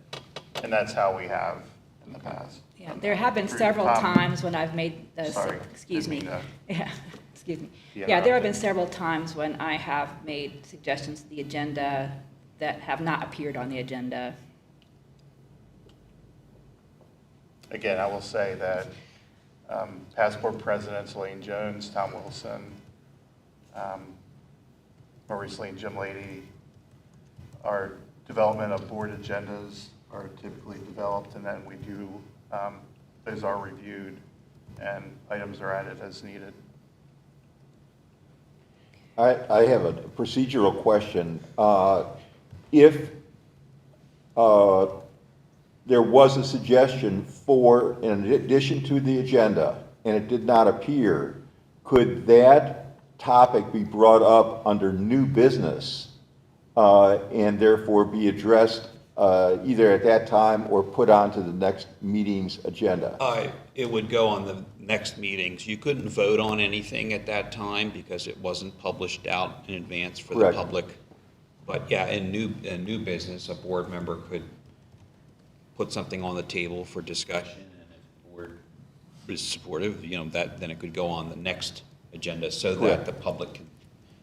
And that's how we have in the past. Yeah, there have been Through several Tom. times when I've made, Sorry, excuse me. didn't mean Yeah, excuse me. Yeah, Yeah, there have no. been several times when I have made suggestions to the agenda that have not appeared on the agenda. Again, I will say that past board presidents, Elaine Jones, Tom Wilson, more recently Jim Lady, our development of board agendas are typically developed, and then we do, those are reviewed, and items are added as needed. I have a procedural question. If there was a suggestion for, in addition to the agenda, and it did not appear, could that topic be brought up under new business and therefore be addressed either at that time or put onto the next meeting's agenda? It would go on the next meetings. You couldn't vote on anything at that time because it wasn't published out in advance for the Correct. public. But yeah, in new business, a board member could put something on the table for discussion, and if the board is supportive, then it could go on the next agenda so that Correct. the public can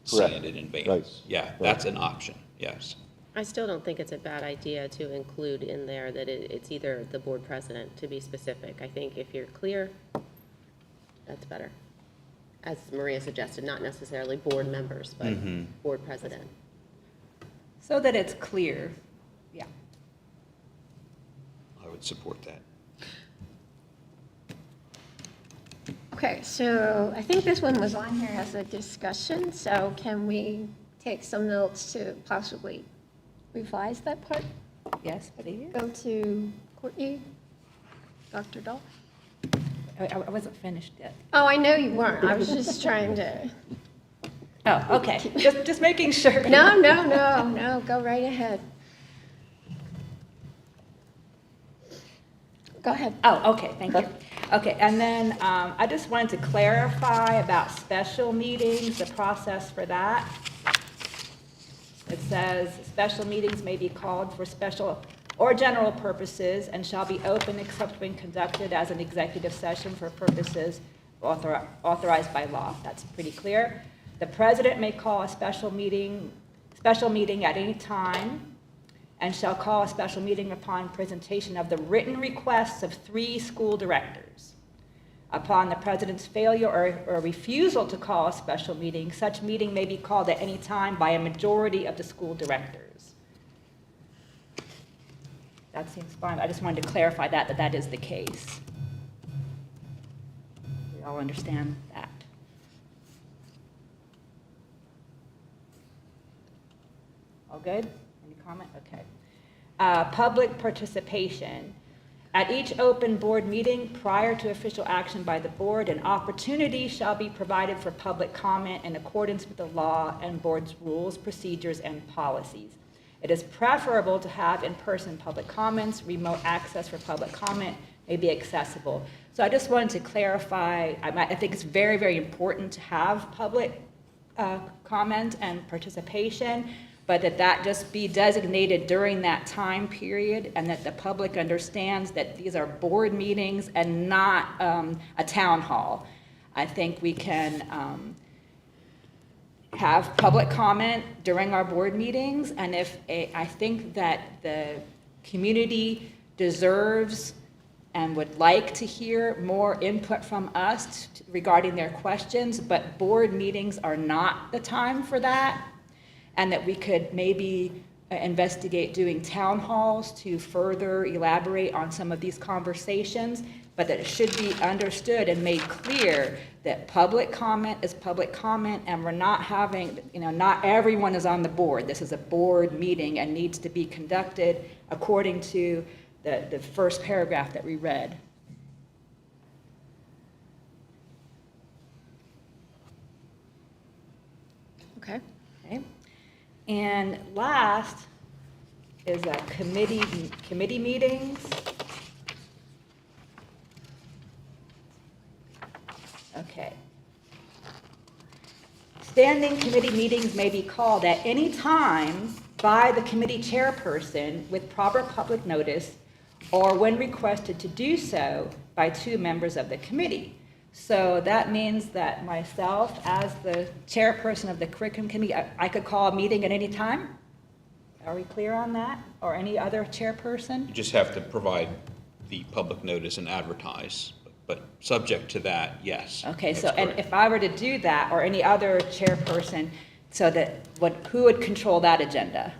see Correct. it in advance. Right. Yeah, Right. that's an option, yes. I still don't think it's a bad idea to include in there that it's either the board president, to be specific. I think if you're clear, that's better. As Maria suggested, not necessarily board members, but board president. So that it's clear, yeah. All would support that. Okay, so I think this one was on here as a discussion, so can we take some notes to possibly revise that part? Yes, what are you? Go to Courtney, Dr. Dahl? I wasn't finished yet. Oh, I know you weren't. I was just trying to. Oh, okay, just making sure. No, go right ahead. Go ahead. Oh, okay, thank you. Okay, and then I just wanted to clarify about special meetings, the process for that. It says, special meetings may be called for special or general purposes and shall be open except when conducted as an executive session for purposes authorized by law. That's pretty clear. The president may call a special meeting at any time and shall call a special meeting upon presentation of the written requests of 3 school directors. Upon the president's failure or refusal to call a special meeting, such meeting may be called at any time by a majority of the school directors. That seems fine. I just wanted to clarify that is the case. We all understand that. All good? Any comment? Okay. Public participation. At each open board meeting, prior to official action by the board, an opportunity shall be provided for public comment in accordance with the law and board's rules, procedures, and policies. It is preferable to have in-person public comments. Remote access for public comment may be accessible. So I just wanted to clarify, I think it's very, very important to have public comment and participation, but that just be designated during that time period, and that the public understands that these are board meetings and not a town hall. I think we can have public comment during our board meetings, and I think that the community deserves and would like to hear more input from us regarding their questions, but board meetings are not the time for that. And that we could maybe investigate doing town halls to further elaborate on some of these conversations, but that it should be understood and made clear that public comment is public comment, and we're not having, not everyone is on the board. This is a board meeting and needs to be conducted according to the first paragraph that we read. Okay. Okay. And last is committee meetings. Okay. Standing committee meetings may be called at any time by the committee chairperson with proper public notice, or when requested to do so by 2 members of the committee. So that means that myself, as the chairperson of the curriculum committee, I could call a meeting at any time? Are we clear on that? Or any other chairperson? You just have to provide the public notice and advertise, but subject to that, yes. Okay, that's so, and correct. if I were to do that, or any other chairperson, so that, who would control that agenda?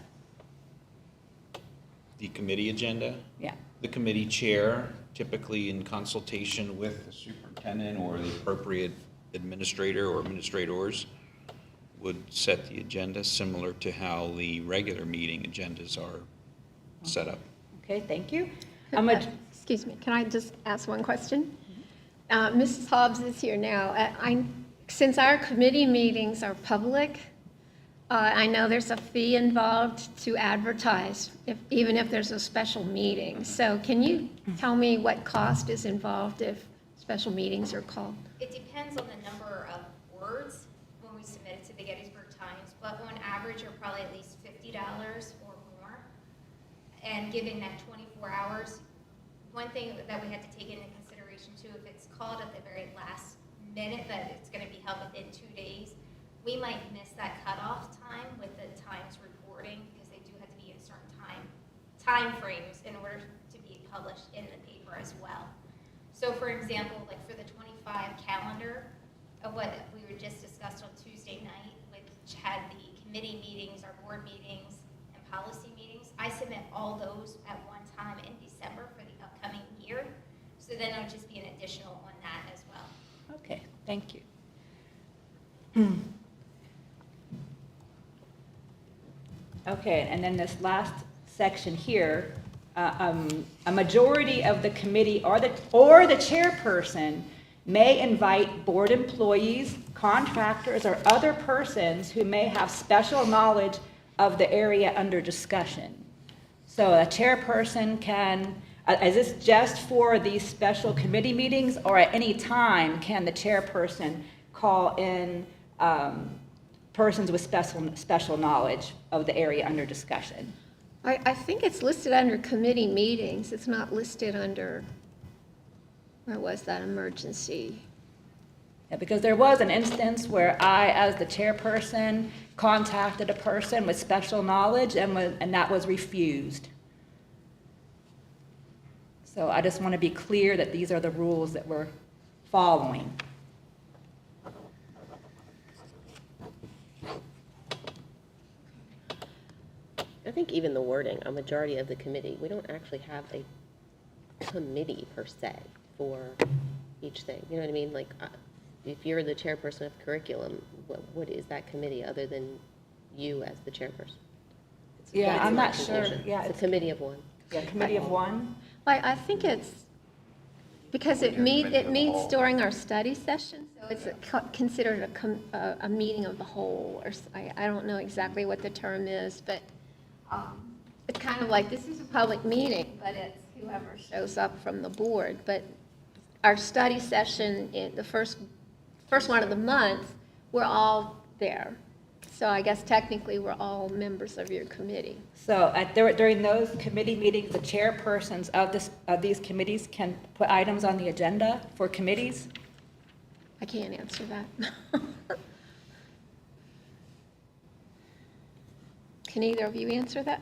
The committee agenda? Yeah. The committee chair, typically in consultation with the superintendent or the appropriate administrator or administrators, would set the agenda similar to how the regular meeting agendas are set up. Okay, thank you. Excuse me, can I just ask one question? Mrs. Hobbs is here now. Since our committee meetings are public, I know there's a fee involved to advertise, even if there's a special meeting. So can you tell me what cost is involved if special meetings are called? It depends on the number of words when we submit it to the Gettysburg Times, but on average are probably at least $50 or more. And given that 24 hours, one thing that we have to take into consideration too, if it's called at the very last minute that it's going to be held within 2 days, we might miss that cutoff time with the Times reporting, because they do have to be in certain time frames in order to be published in the paper as well. So for example, like for the 25 calendar of what we were just discussed on Tuesday night, which had the committee meetings, our board meetings, and policy meetings, I submit all those at one time in December for the year. So then it'll just be an additional on that as well. Okay, thank you. Okay, and then this last section here, a majority of the committee or the chairperson may invite board employees, contractors, or other persons who may have special knowledge of the area under discussion. So a chairperson can, is this just for these special committee meetings, or at any time can the chairperson call in persons with special knowledge of the area under discussion? I think it's listed under committee meetings. It's not listed under, where was that, emergency? Yeah, because there was an instance where I, as the chairperson, contacted a person with special knowledge and that was refused. So I just want to be clear that these are the rules that we're following. I think even the wording, a majority of the committee, we don't actually have a committee per se for each thing. You know what I mean? Like, if you're the chairperson of curriculum, what is that committee other than you as the chairperson? Yeah, That's I'm my not sure. confusion. Yeah, It's a committee of one. Yeah, committee of one? I think it's, because it meets during our study session, so it's considered a meeting of the whole, or I don't know exactly what the term is, but it's kind of like, this is a public meeting, but it's whoever shows up from the board. But our study session, in the first one of the month, we're all there. So I guess technically, we're all members of your committee. So during those committee meetings, the chairpersons of these committees can put items on the agenda for committees? I can't answer that. Can either of you answer that?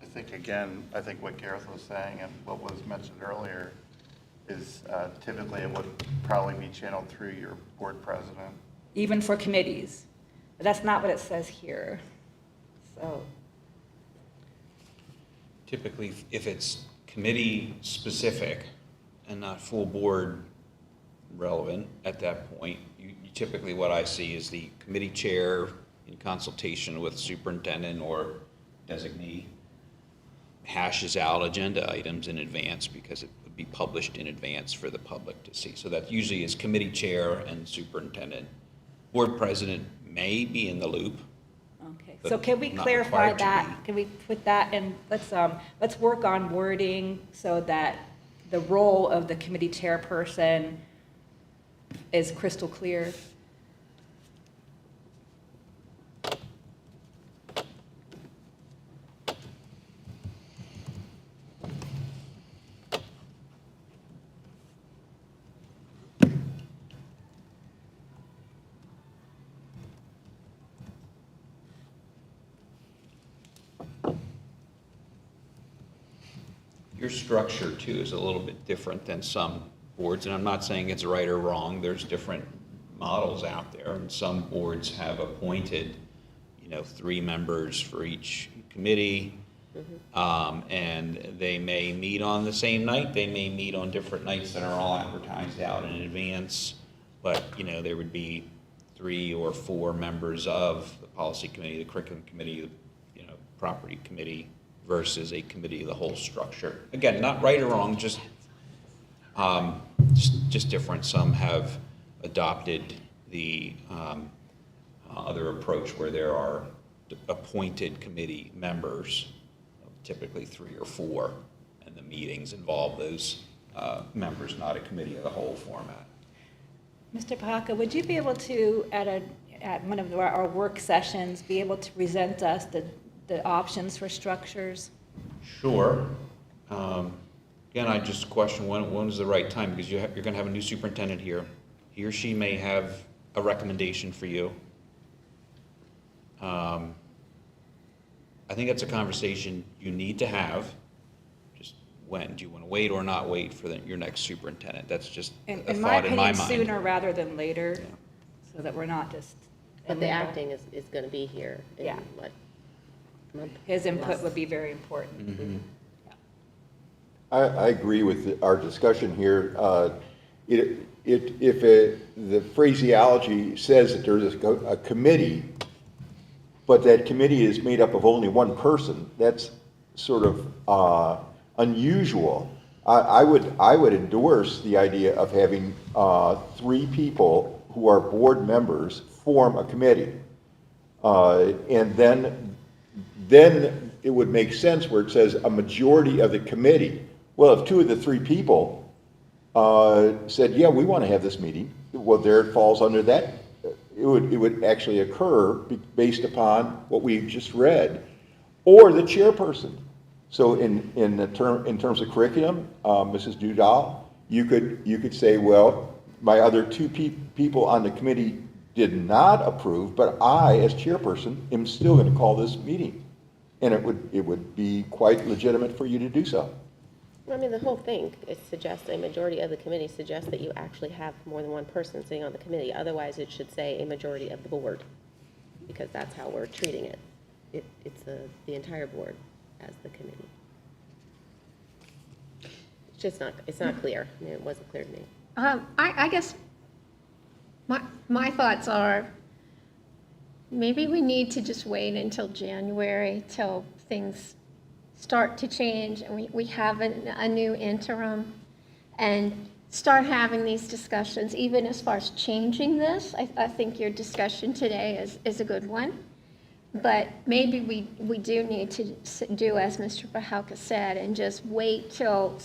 I think, again, I think what Gareth was saying and what was mentioned earlier is typically it would probably be channeled through your board president. Even for committees? But that's not what it says here. So, Typically, if it's committee-specific and not full board relevant at that point, you typically, what I see is the committee chair in consultation with superintendent or designee hashes out agenda items in advance because it would be published in advance for the public to see. So that usually is committee chair and superintendent. Board president may be in the loop. okay. But So can we not clarify required to that? be. Can we put that in, let's work on wording so that the role of the committee chairperson is crystal clear. Your structure too is a little bit different than some boards, and I'm not saying it's right or wrong. There's different models out there, and some boards have appointed, 3 members for each committee. And they may meet on the same night, they may meet on different nights that are all advertised out in advance, but, there would be 3 or 4 members of the policy committee, the curriculum committee, the, property committee, versus a committee of the whole structure. Again, not right or wrong, just different. Some have adopted the other approach where there are appointed committee members, typically 3 or 4, and the meetings involve those members, not a committee of the whole format. Mr. Pahaka, would you be able to, at one of our work sessions, be able to present us the options for structures? Sure. Again, I just question when is the right time, because you're going to have a new superintendent here. He or she may have a recommendation for you. I think that's a conversation you need to have. Just when, do you want to wait or not wait for your next superintendent? That's just a In my thought in my opinion, mind. sooner rather than later, so that we're not just. But the acting is going to be here in Yeah. what, month? His input Less. would be very important. Mhm. I agree with our discussion here. If the phraseology says that there's a committee, but that committee is made up of only one person, that's sort of unusual. I would endorse the idea of having 3 people who are board members form a committee. And then it would make sense where it says a majority of the committee. Well, if 2 of the 3 people said, yeah, we want to have this meeting, well, there it falls under that. It would actually occur based upon what we've just read, or the chairperson. So in terms of curriculum, Mrs. Dudal, you could say, well, my other 2 people on the committee did not approve, but I, as chairperson, am still going to call this meeting. And it would be quite legitimate for you to do so. I mean, the whole thing, it suggests, a majority of the committee suggests that you actually have more than one person sitting on the committee. Otherwise, it should say a majority of the board, because that's how we're treating it. It's the entire board as the committee. It's not clear. I mean, it wasn't clear to me. I guess my thoughts are, maybe we need to just wait until January, till things start to change, and we have a new interim, and start having these discussions, even as far as changing this. I think your discussion today is a good one. But maybe we do need to do as Mr. Bahalka said, and just wait till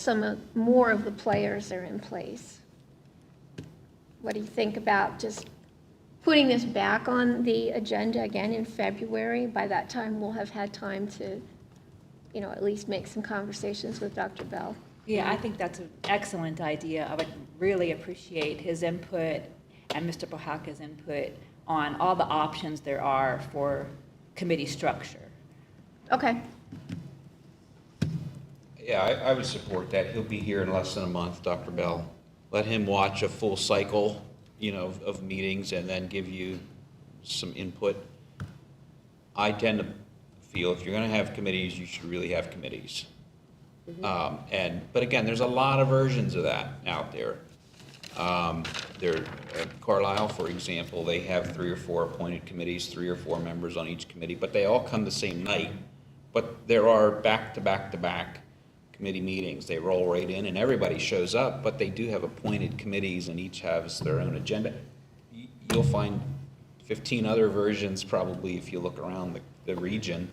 more of the players are in place. What do you think about just putting this back on the agenda again in February? By that time, we'll have had time to, at least make some conversations with Dr. Bell. Yeah, I think that's an excellent idea. I would really appreciate his input and Mr. Bahalka's input on all the options there are for committee structure. Okay. Yeah, I would support that. He'll be here in less than a month, Dr. Bell. Let him watch a full cycle, of meetings and then give you some input. I tend to feel if you're going to have committees, you should really have committees. But again, there's a lot of versions of that out there. At Carlisle, for example, they have 3 or 4 appointed committees, 3 or 4 members on each committee, but they all come the same night. But there are back-to-back-to-back committee meetings. They roll right in and everybody shows up, but they do have appointed committees and each has their own agenda. You'll find 15 other versions probably if you look around the region.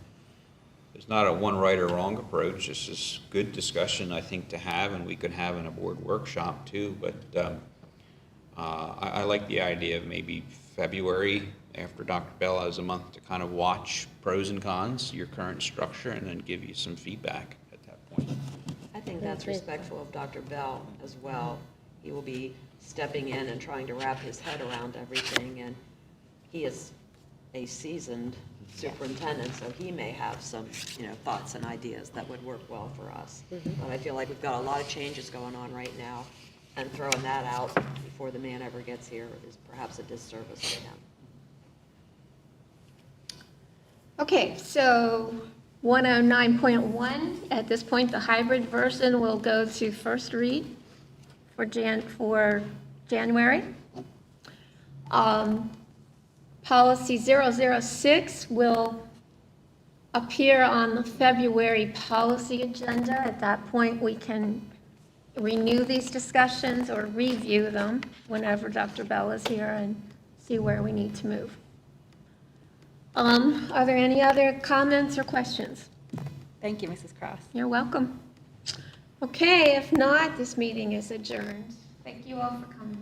There's not a one right or wrong approach. This is good discussion, I think, to have, and we could have in a board workshop too. But I like the idea of maybe February, after Dr. Bell has a month to kind of watch pros and cons, your current structure, and then give you some feedback at that point. I think that's respectful of Dr. Bell as well. He will be stepping in and trying to wrap his head around everything, and he is a seasoned superintendent, so he may have some, thoughts and ideas that would work well for us. But I feel like we've got a lot of changes going on right now, and throwing that out before the man ever gets here is perhaps a disservice to him. Okay, so 109.1, at this point, the hybrid version will go to first read for January. Policy 006 will appear on the February policy agenda. At that point, we can renew these discussions or review them whenever Dr. Bell is here and see where we need to move. Are there any other comments or questions? Thank you, Mrs. Cross. You're welcome. Okay, if not, this meeting is adjourned. Thank you all for coming.